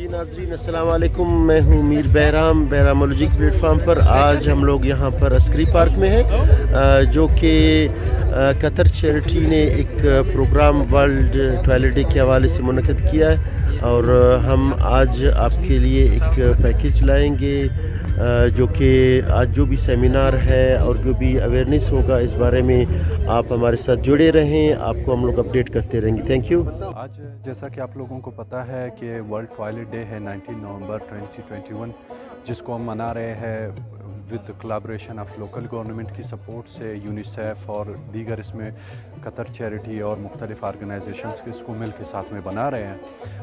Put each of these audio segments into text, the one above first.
ناظرین السلام علیکم، میں ہوں میر بہرام بہرامولوجی پلیٹ فارم پر۔ آج ہم لوگ یہاں پر عسکری پارک میں ہیں، جو کہ قطر چیریٹی نے ایک پروگرام ورلڈ ٹوائلٹ ڈے کے حوالے سے منعقد کیا ہے، اور ہم آج آپ کے لیے ایک پیکیج لائیں گے، جو کہ آج جو بھی سیمینار ہے اور جو بھی اویئرنیس ہوگا اس بارے میں آپ ہمارے ساتھ جڑے رہیں، آپ کو ہم لوگ اپڈیٹ کرتے رہیں گے۔ Thank you. آج جیسا کہ آپ لوگوں کو پتہ ہے کہ ورلڈ ٹوائلٹ ڈے ہے 19 نومبر 2021، جس کو ہم منا رہے ہیں with collaboration of local government کی سپورٹ سے، یونیسیف اور دیگر اس میں قطر چیریٹی اور مختلف آرگنائزیشنز کے اس کو مل کے ساتھ میں بنا رہے ہیں۔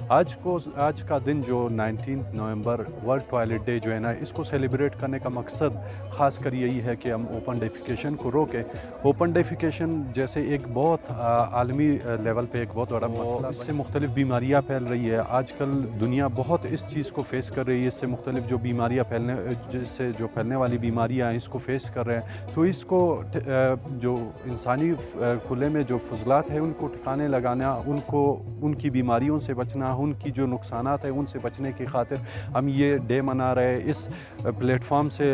آج کا دن جو 19 نومبر ورلڈ ٹوائلٹ ڈے جو ہے نا، اس کو سیلیبریٹ کرنے کا مقصد خاص کر یہی ہے کہ ہم اوپن ڈیفیکیشن کو روکیں۔ اوپن ڈیفیکیشن جیسے ایک بہت عالمی لیول پہ ایک بہت بڑا مسئلہ، اس سے مختلف بیماریاں پھیل رہی ہے۔ آج کل دنیا بہت اس چیز کو فیس کر رہی ہے، اس سے مختلف جو بیماریاں پھیلنے والی بیماریاں ہیں اس کو فیس کر رہے ہیں۔ تو اس کو جو انسانی کھلے میں جو فضلات ہیں ان کو ٹھکانے لگانا، ان کی بیماریوں سے بچنا، ان کی جو نقصانات ہیں ان سے بچنے کی خاطر ہم یہ ڈے منا رہے ہیں۔ اس پلیٹ فارم سے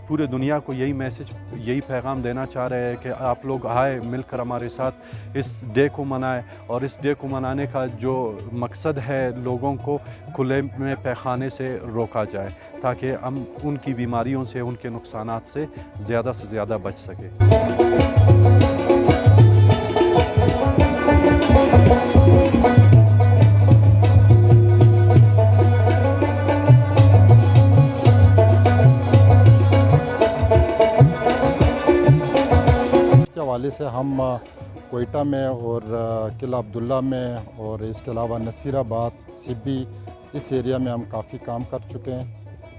پورے دنیا کو یہی میسج، یہی پیغام دینا چاہ رہے ہیں کہ آپ لوگ آئے مل کر ہمارے ساتھ اس ڈے کو منائیں، اور اس ڈے کو منانے کا جو مقصد ہے لوگوں کو کھلے میں پیخانے سے روکا جائے، تاکہ ہم ان کی بیماریوں سے، ان کے نقصانات سے زیادہ زیادہ بچ سکیں۔ حوالے سے ہم کوئٹہ میں اور قلعہ عبداللہ میں اور اس کے علاوہ نصیر آباد، سبی، اس ایریا میں ہم کافی کام کر چکے ہیں۔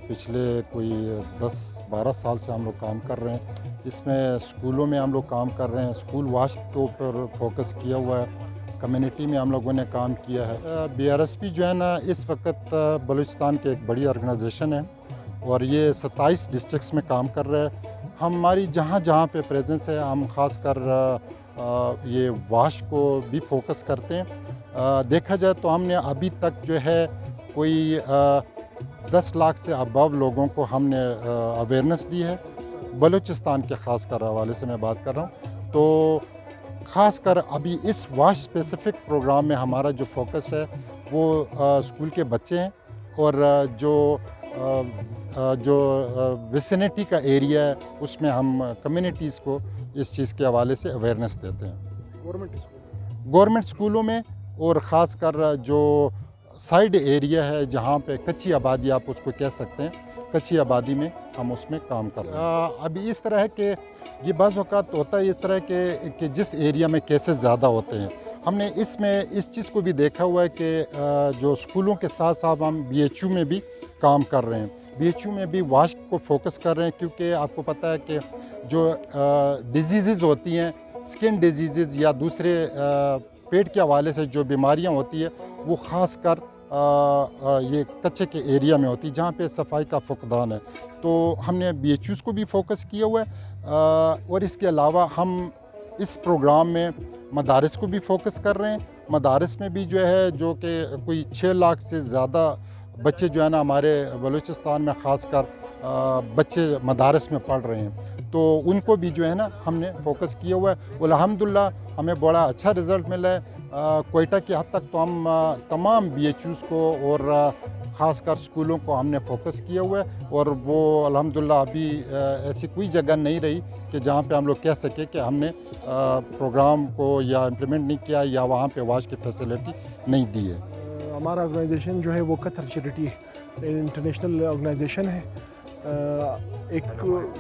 پچھلے کوئی 10-12 سال سے ہم لوگ کام کر رہے ہیں۔ اس میں اسکولوں میں ہم لوگ کام کر رہے ہیں، اسکول واش کے اوپر فوکس کیا ہوا ہے، کمیونٹی میں ہم لوگوں نے کام کیا ہے۔ BRSP جو ہے نا اس وقت بلوچستان کی ایک بڑی آرگنائزیشن ہے، اور یہ 27 ڈسٹرکٹس میں کام کر رہا ہے۔ ہماری جہاں جہاں پہ پریزنس ہے، ہم خاص کر یہ واش کو بھی فوکس کرتے ہیں۔ دیکھا جائے تو ہم نے ابھی تک جو ہے کوئی 10 لاکھ سے ابو لوگوں کو ہم نے اویئرنیس دی ہے، بلوچستان کے خاص کر حوالے سے میں بات کر رہا ہوں۔ تو خاص کر ابھی اس واش اسپیسیفک پروگرام میں ہمارا جو فوکس ہے وہ اسکول کے بچے ہیں، اور جو ویسینٹی کا ایریا ہے اس میں ہم کمیونٹیز کو اس چیز کے حوالے سے اویئرنیس دیتے ہیں۔ گورنمنٹ اسکولوں میں، اور خاص کر جو سائیڈ ایریا ہے جہاں پہ کچی آبادی آپ اس کو کہہ سکتے ہیں، کچی آبادی میں ہم اس میں کام کر رہے ہیں۔ ابھی اس طرح ہے کہ یہ بعض اوقات ہوتا ہے اس طرح کہ جس ایریا میں کیسز زیادہ ہوتے ہیں، ہم نے اس میں اس چیز کو بھی دیکھا ہوا ہے کہ جو اسکولوں کے ساتھ ساتھ ہم BHU میں بھی کام کر رہے ہیں۔ BHU میں بھی واش کو فوکس کر رہے ہیں، کیونکہ آپ کو پتہ ہے کہ جو ڈیزیزز ہوتی ہیں، سکن ڈیزیزز یا دوسرے پیٹ کے حوالے سے جو بیماریاں ہوتی ہیں، وہ خاص کر یہ کچے کے ایریا میں ہوتی ہے جہاں پہ صفائی کا فقدان ہے۔ تو ہم نے BHUs کو بھی فوکس کیا ہوا ہے، اور اس کے علاوہ ہم اس پروگرام میں مدارس کو بھی فوکس کر رہے ہیں۔ مدارس میں بھی جو ہے جو کہ کوئی 6 لاکھ سے زیادہ بچے جو ہے نا ہمارے بلوچستان میں خاص کر بچے مدارس میں پڑھ رہے ہیں، تو ان کو بھی جو ہے نا ہم نے فوکس کیا ہوا ہے۔ الحمدللہ ہمیں بڑا اچھا رزلٹ ملا ہے۔ کوئٹہ کی حد تک تو ہم تمام BHUs کو اور خاص کر اسکولوں کو ہم نے فوکس کیا ہوا ہے، اور وہ الحمدللہ ابھی ایسی کوئی جگہ نہیں رہی کہ جہاں پہ ہم لوگ کہہ سکیں کہ ہم نے پروگرام کو یا امپلیمنٹ نہیں کیا یا وہاں پہ واش کی فیسلٹی نہیں دی ہے۔ ہمارا آرگنائزیشن جو ہے وہ قطر چیریٹی انٹرنیشنل آرگنائزیشن ہے۔ ایک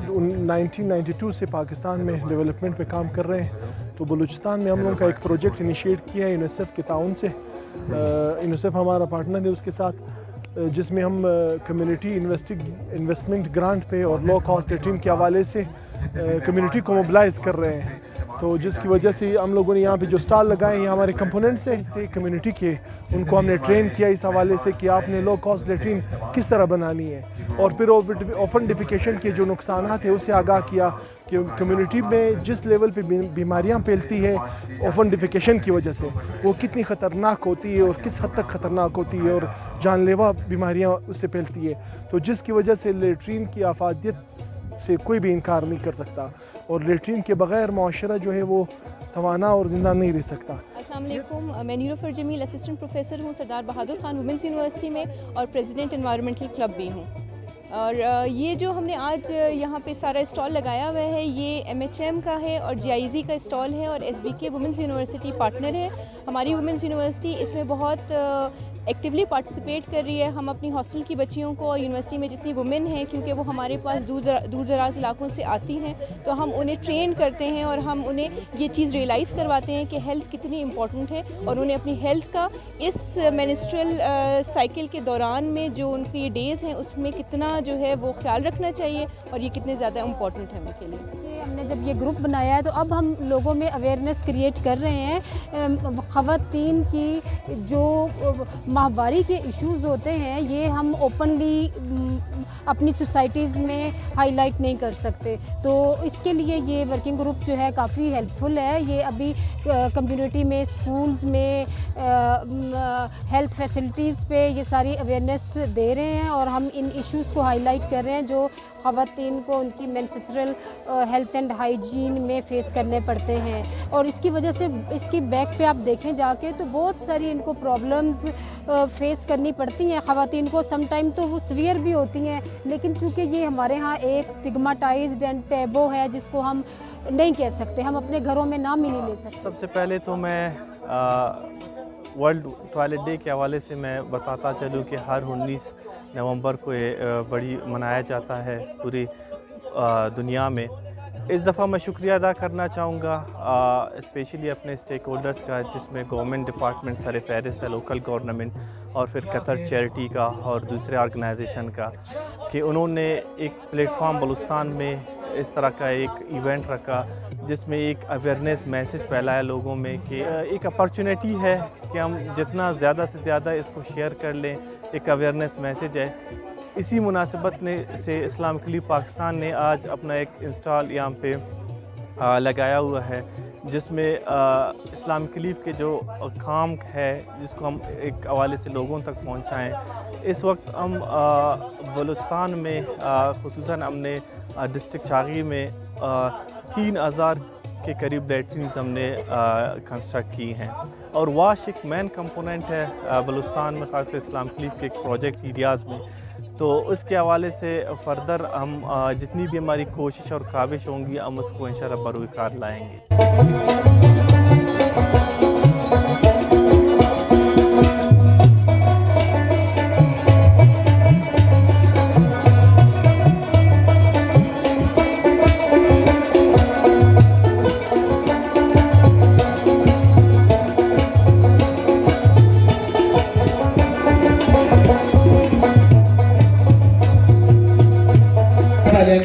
1992 سے پاکستان میں ڈیولپمنٹ پہ کام کر رہے ہیں، تو بلوچستان میں ہم لوگوں کا ایک پروجیکٹ انیشیٹ کیا ہے یونیسیف کے تعاون سے۔ یونیسیف ہمارا پارٹنر ہے اس کے ساتھ، جس میں ہم کمیونٹی انویسٹمنٹ گرانٹ پہ اور لو کاسٹ ریٹرین کے حوالے سے کمیونٹی کو موبلائز کر رہے ہیں۔ تو तो जिसकी वजह से हम लोगों ने यहाँ पे जो स्टॉल लगाए हैं हमारे कंपोनेंट्स हैं कम्युनिटी के, उनको हमने ट्रेन किया इस हवाले से कि आपने लो कॉस्ट लेट्रिन किस तरह बनानी है, और फिर ओफनडिफिकेशन के जो नुकसान है उससे आगाह किया कि कम्युनिटी में जिस लेवल पे बीमारियाँ फैलती है ओफनडिफिकेशन की वजह से वो कितनी ख़तरनाक होती है और किस हद तक ख़तरनाक होती है और जानलेवा बीमारियाँ उससे फैलती है। तो जिसकी वजह से लेट्रिन की आफादियत से कोई भी इनकार नहीं कर सकता, और लेट्रिन के बग़ैर मुआशरा जो है वो तवाना और ज़िंदा नहीं रह सकता। अस्सलाम वालेकुम, मैं नीलोफर जमील असिस्टेंट प्रोफेसर हूँ सरदार बहादुर ख़ान वुमेंस यूनिवर्सिटी में और प्रेसिडेंट एनवायरमेंटल क्लब भी हूँ। और ये जो हमने आज यहाँ पे सारा स्टॉल लगाया हुआ है ये MHM का है और GIZ का स्टॉल है और SBK वुमेंस यूनिवर्सिटी पार्टनर है। हमारी वुमेंस यूनिवर्सिटी इसमें बहुत एक्टिवली पार्टिसिपेट कर रही है। हम अपनी हॉस्टल की बच्चियों को और यूनिवर्सिटी में जितनी वुमेन हैं, क्योंकि वो हमारे पास दूर दराज इलाकों से आती हैं, तो हम उन्हें ट्रेन करते हैं और हम उन्हें ये चीज़ रियलाइज़ करवाते हैं कि हेल्थ कितनी इम्पॉर्टेंट है और उन्हें अपनी हेल्थ का इस मेंस्ट्रुअल साइकिल के दौरान में जो उनके ये डेज़ हैं उसमें कितना जो है वो ख्याल रखना चाहिए और ये कितने ज़्यादा इम्पॉर्टेंट है उनके लिए। हमने जब ये ग्रुप बनाया है तो अब हम लोगों में अवेयरनेस क्रिएट कर रहे हैं। ख़वातीन की जो माहवारी के इश्यूज़ होते हैं ये हम ओपनली अपनी सोसाइटीज़ में हाईलाइट नहीं कर सकते, तो इसके लिए ये वर्किंग ग्रुप जो है काफ़ी हेल्पफुल है। ये अभी कम्युनिटी में, स्कूल्स में, हेल्थ फैसिलिटीज़ पे ये सारी अवेयरनेस दे रहे हैं और हम इन इश्यूज़ को हाईलाइट कर रहे हैं जो ख़वातीन को उनकी मेंस्ट्रुअल हेल्थ एंड हाइजीन में फ़ेस करने पड़ते हैं। और इसकी वजह से इसकी बैक पे आप देखें जाके तो बहुत सारी इनको प्रॉब्लम्स फ़ेस करनी पड़ती हैं ख़वातीन को। सम टाइम तो वो सीवियर भी होती हैं, लेकिन चूँकि ये हमारे यहाँ एक स्टिग्माटाइज्ड एंड टैबू है जिसको हम नहीं कह सकते, हम अपने घरों में नाम ही नहीं ले सकते। सबसे पहले तो मैं वर्ल्ड टॉयलेट डे के हवाले से मैं बताता चलूँ कि हर 19 नवंबर को ये बड़ी मनाया जाता है पूरी दुनिया में। इस दफ़ा मैं शुक्रिया अदा करना चाहूँगा स्पेशली अपने स्टेक होल्डर्स का, जिसमें गवर्नमेंट डिपार्टमेंट सर फहरिस्त है, लोकल गवर्नमेंट और फिर कतर चैरिटी का और दूसरे ऑर्गेनाइजेशन का, कि उन्होंने एक प्लेटफॉर्म बलूचिस्तान में इस तरह का एक इवेंट रखा जिसमें एक अवेयरनेस मैसेज फैलाया लोगों में कि एक अपॉर्चुनिटी है कि हम जितना ज़्यादा से ज़्यादा इसको शेयर कर लें, एक अवेयरनेस मैसेज है। इसी मुनासिबत से इस्लामिक लीग पाकिस्तान ने आज अपना एक इंस्टॉल यहाँ पे लगाया हुआ है जिसमें इस्लामिक लीग के जो काम है जिसको हम एक हवाले से लोगों तक पहुँचाएँ। इस वक्त हम बलूचिस्तान में खुसूसन हमने डिस्ट्रिक्ट चागी में 3000 के करीब लेट्रिन्स हमने कंस्ट्रक्ट की हैं और वाश एक मेन कंपोनेंट है बलूचिस्तान में, ख़ासकर इस्लामिक लीग के एक प्रोजेक्ट एरियाज़ में। तो उसके हवाले से फ़र्दर हम जितनी भी हमारी कोशिश और काविश होंगी हम उसको इंशाअल्लाह बरूकार लाएँगे।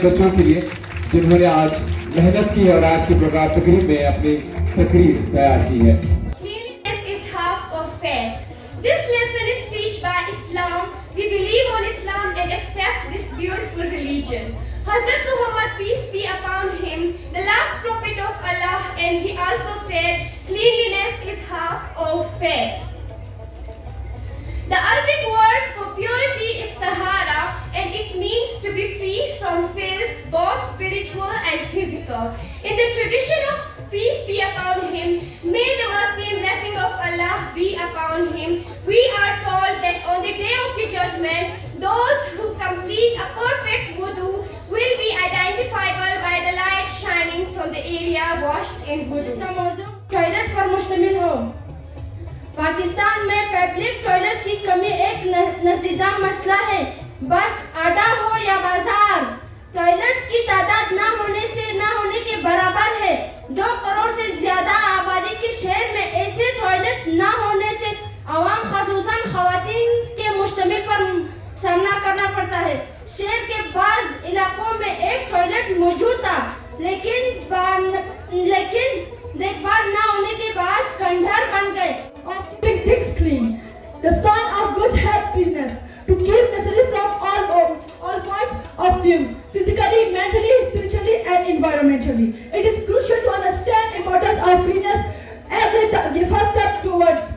बच्चों के लिए जिन्होंने आज मेहनत की और आज के प्रोग्राम तकरीब में अपनी तकरीर तैयार की है। Cleanliness is half of faith. This lesson is taught by Islam. We believe on Islam and accept this beautiful religion. Hazrat Muhammad, peace be upon him, the last prophet of Allah, and he also said, cleanliness is half of faith. The Arabic word for purity is tahara, and it means to be free from filth, both spiritual and physical. In the tradition of peace be upon him, may the mercy and blessing of Allah be upon him, we are told that on the day of the judgment, those who complete a perfect wudu will be identifiable by the light shining from the area washed in wudu. Toilet पर मुश्तमिल हो। पाकिस्तान में public toilets की कमी एक नज़दीदा मसला है। बस अड्डा हो या बाजार, टॉयलेट्स की तादाद ना होने के बराबर है। 2 करोड़ से ज्यादा आबादी के शहर में ऐसे टॉयलेट्स ना होने से आवाम ख़ुसूसन ख़वातीन के मुश्तमिल पर सामना करना पड़ता है। शहर के बाद इलाकों में एक टॉयलेट मौजूद था, लेकिन देखभाल न होने के बाद खंडहर बन गए. Of keeping things clean, the sign of good health cleanness, to keep necessary from all points of view, physically, mentally, spiritually, and environmentally. It is crucial to understand the importance of cleanness as the first step towards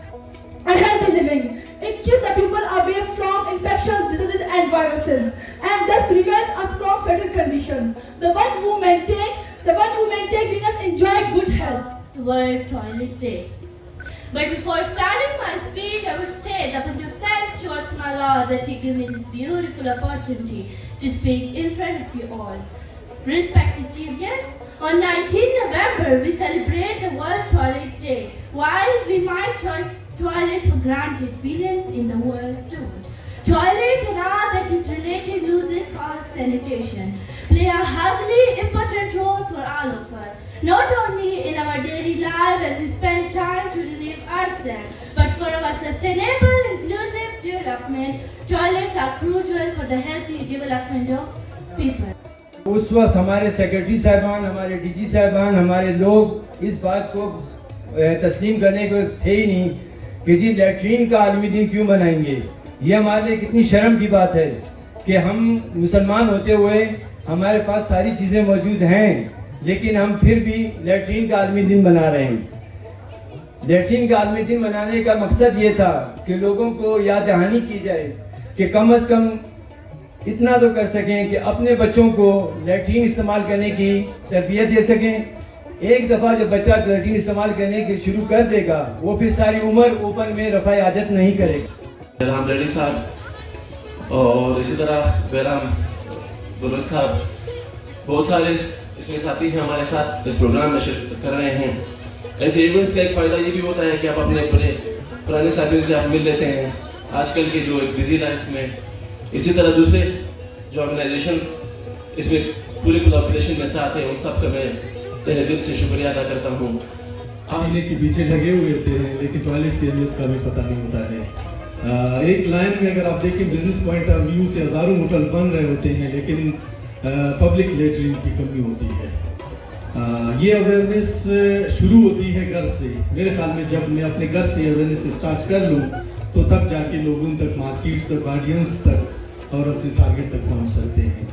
a healthy living. It keeps the people away from infections, diseases, and viruses, and thus prevents us from fatal conditions. The one who maintain cleanness enjoy good health. World Toilet Day. But before starting my speech, I would say a bunch of thanks towards my Lord that He gave me this beautiful opportunity to speak in front of you all. Respected chief guests, on 19 November we celebrate the World Toilet Day. While we might take toilets for granted, billions in the world don't. Toilet and all that is related loosely called sanitation play a hugely important role for all of us. Not only in our daily life as we spend time to relieve ourselves, but for our sustainable, inclusive development, toilets are crucial for the healthy development of people. उस वक्त हमारे secretary साहबान, हमारे DG साहबान, हमारे लोग इस बात को तस्लीम करने को थे ही नहीं कि जी लैट्रीन का आलमी दिन क्यों मनाएंगे. ये हमारे लिए कितनी शर्म की बात है कि हम मुसलमान होते हुए हमारे पास सारी चीज़ें मौजूद हैं, लेकिन हम फिर भी लैट्रीन का आलमी दिन मना रहे हैं. लैट्रीन का आलमी दिन मनाने का मकसद ये था कि लोगों को याद दहानी की जाए कि कम अज़ कम इतना तो कर सकें कि अपने बच्चों को लैट्रीन इस्तेमाल करने की तरबियत दे सकें. एक दफ़ा जब बच्चा लैट्रीन इस्तेमाल करने के शुरू कर देगा, वो फिर सारी उम्र ओपन में रफ़ा आजत नहीं करेगा. बहराम रेड्डी साहब और इसी तरह बहराम दुलर साहब, बहुत सारे इसमें साथी हैं हमारे साथ इस प्रोग्राम में शिरकत कर रहे हैं. ऐसे इवेंट्स का एक फ़ायदा ये भी होता है कि आप अपने पुराने साथियों से आप मिल लेते हैं आजकल के जो एक बिजी लाइफ में. इसी तरह दूसरे जो ऑर्गेनाइजेशंस इसमें पूरे कोलैबोरेशन में साथ हैं, उन सब का मैं तहे दिल से शुक्रिया अदा करता हूँ. आने के पीछे लगे हुए होते हैं लेकिन टॉयलेट की अहमियत का भी पता नहीं होता है. एक लाइन में अगर आप देखें बिजनेस पॉइंट ऑफ व्यू से हज़ारों होटल बन रहे होते हैं लेकिन पब्लिक लेटरिन की कमी होती है. ये अवेयरनेस शुरू होती है घर से. मेरे ख्याल में जब मैं अपने घर से अवेयरनेस स्टार्ट कर लूँ तो तब जाके लोगों तक, मार्केट तक, ऑडियंस तक और अपने टारगेट तक पहुँच सकते हैं.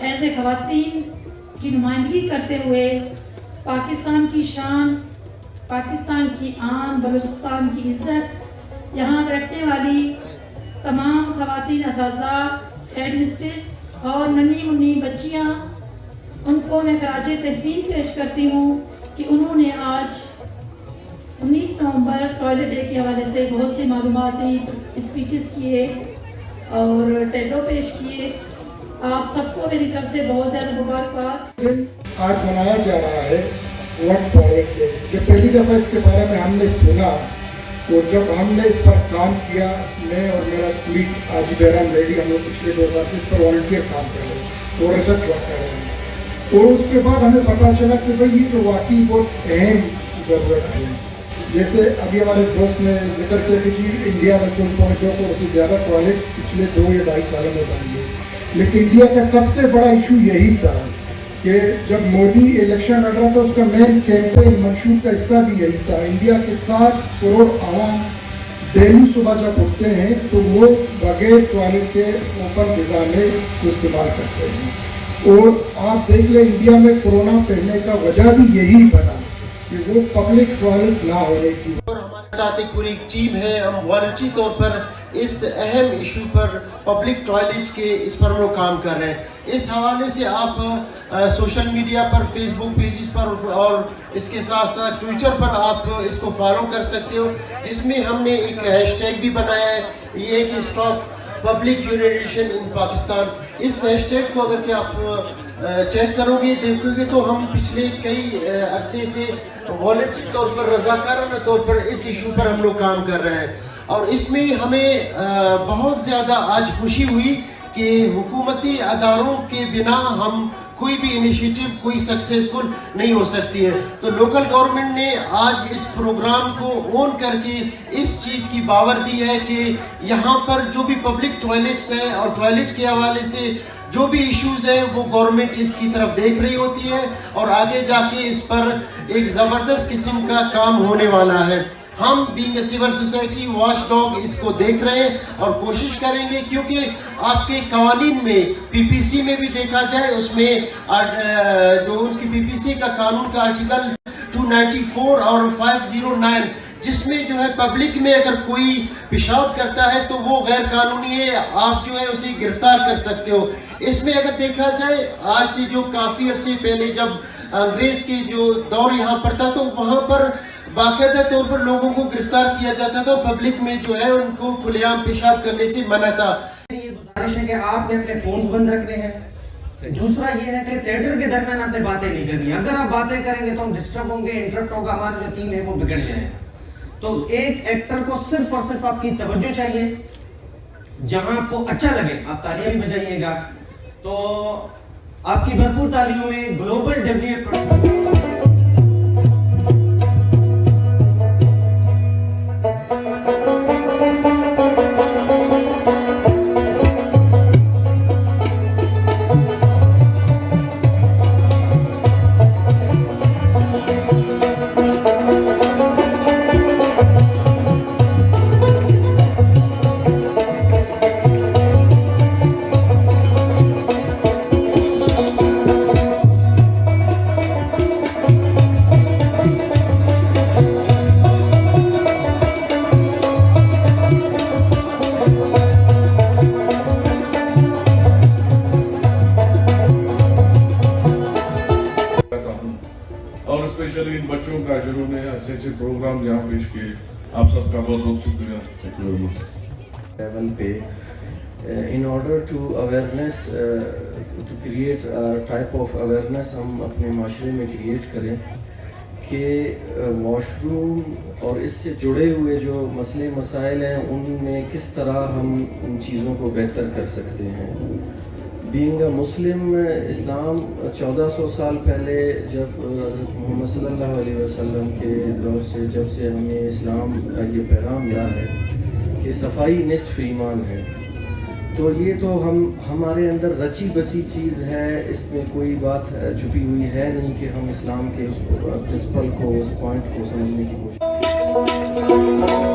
ऐसे ख़वातीन की नुमाइंदगी करते हुए पाकिस्तान की शान, पाकिस्तान की आन, बलूचिस्तान की इज़्ज़त, यहाँ बैठने वाली तमाम ख़वातीन असातिज़ा, हेड मिस्ट्रेस और नन्ही मुन्नी बच्चियाँ, उनको मैं खराज तहसीन पेश करती हूँ कि उन्होंने आज 19 नवंबर टॉयलेट डे के हवाले से बहुत सी मालूमाती स्पीचेस किए और टेलो पेश किए. आप सबको मेरी तरफ से बहुत ज़्यादा मुबारकबाद. आज मनाया जा रहा है वर्ल्ड टॉयलेट डे. जब पहली दफ़ा इसके बारे में हमने सुना तो जब हमने इस पर काम किया, मैं और मेरा कलीग आज बहराम रेड्डी, हम लोग पिछले 2 साल से इस पर वॉलंटियर काम कर रहे हैं और रिसर्च वर्क कर रहे हैं. और उसके बाद हमें पता चला कि भाई ये तो वाकई बहुत अहम ज़रूरत है. जैसे अभी हमारे दोस्त ने जिक्र किया कि इंडिया में 4.2 करोड़ से ज़्यादा टॉयलेट पिछले 2 या 2.5 सालों में बन गए. लेकिन इंडिया का सबसे बड़ा इशू यही था कि जब मोदी इलेक्शन लड़ रहा था उसका मेन कैंपेन मंशूर का हिस्सा भी यही था. इंडिया के 7 करोड़ आवाम डेली सुबह जब उठते हैं तो वो बगैर टॉयलेट के ओपन फिजा में इसको इस्तेमाल करते हैं. और आप देख लें इंडिया में कोरोना फैलने का वजह भी यही बना कि वो पब्लिक टॉयलेट ना होने की। और हमारे साथ एक पूरी टीम है, हम वॉलंटरी तौर पर इस अहम इशू पर पब्लिक टॉयलेट के इस पर हम लोग काम कर रहे हैं। इस हवाले से आप सोशल मीडिया पर, फेसबुक पेजेस पर और इसके साथ साथ ट्विटर पर आप इसको फॉलो कर सकते हो, जिसमें हमने एक हैशटैग भी बनाया है, ये कि स्टॉप पब्लिक यूरिनेशन इन पाकिस्तान। इस हैशटैग को अगर कि आप चेक करोगे, देखोगे तो हम पिछले कई अरसे से वॉलंटरी तौर पर, रज़ाकाराना तौर पर इस इशू पर हम लोग काम कर रहे हैं। और इसमें हमें बहुत ज़्यादा आज खुशी हुई कि हुकूमती अदारों के बिना हम कोई भी इनिशिएटिव, कोई सक्सेसफुल नहीं हो सकती है। तो लोकल गवर्नमेंट ने आज इस प्रोग्राम को ऑन करके इस चीज़ की बावर दी है कि यहाँ पर जो भी पब्लिक टॉयलेट्स हैं और टॉयलेट के हवाले से जो भी इश्यूज़ हैं वो गवर्नमेंट इसकी तरफ देख रही होती है और आगे जाके इस पर एक ज़बरदस्त किस्म का काम होने वाला है। हम being a civil society watchdog इसको देख रहे हैं और कोशिश करेंगे, क्योंकि आपके कवानीन में, पीपीसी में भी देखा जाए, उसमें जो उसकी पीपीसी का कानून का आर्टिकल 294 और 509, जिसमें जो है पब्लिक में अगर कोई पेशाब करता है तो वो गैर कानूनी है, आप जो है उसे गिरफ्तार कर सकते हो। इसमें अगर देखा जाए, आज से जो काफ़ी अरसे पहले जब अंग्रेज़ के जो दौर यहाँ पर था, तो वहाँ पर बाकायदा तौर पर लोगों को गिरफ्तार किया जाता था, पब्लिक में जो है उनको खुलेआम पेशाब करने से मना था। ये गुजारिश है कि आपने अपने फोन्स बंद रखने हैं। दूसरा ये है कि थिएटर के दरमियान आपने बातें नहीं करनी। अगर आप बातें करेंगे तो हम डिस्टर्ब होंगे, इंटरप्ट होगा, हमारी जो टीम है वो बिगड़ जाएगा। तो एक एक्टर को सिर्फ और सिर्फ आपकी तवज्जो चाहिए, जहां आपको अच्छा लगे आप तालियां भी बजाइएगा। तो आपकी भरपूर तालियों में ग्लोबल डब्ल्यूए इन बच्चों का जिन्होंने अच्छे अच्छे प्रोग्राम यहाँ पेश किए, आप सबका बहुत बहुत शुक्रिया। Thank you very much. Level पे in order to awareness, to create type of awareness हम अपने माशरे में क्रिएट करें कि वॉशरूम और इससे जुड़े हुए जो मसले मसाइल हैं उनमें किस तरह हम इन चीज़ों को बेहतर कर सकते हैं। बीइंग अ मुस्लिम, इस्लाम 1400 साल पहले जब हज़रत मोहम्मद सल्लल्लाहु अलैहि वसल्लम के दौर से जब से हमें इस्लाम का ये पैगाम मिला है कि सफाई निस्फ ईमान है, तो ये तो हमारे अंदर रची बसी चीज़ है, इसमें कोई बात छुपी हुई है नहीं कि हम इस्लाम के उस प्रिंसिपल को, उस पॉइंट को समझने की कोशिश